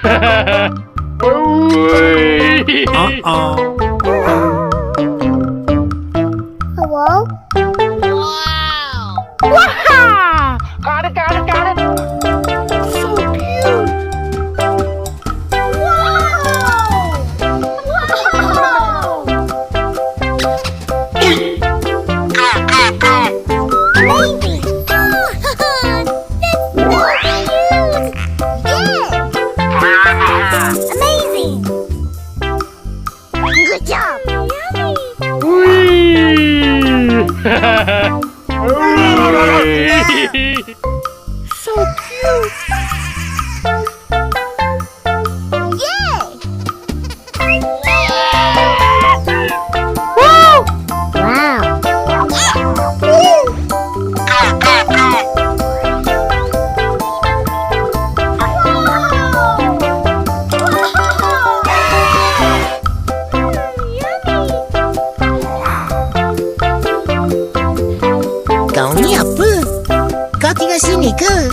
Hello? Wow! Wow! Got it, got it, got it! So cute! Wow! Wow! Amazing! That's so cute! Yeah! Amazing! Good job! So cute! Yay! Woo! Wow! Cậu nhóc, có tiếng ở xin này cơ.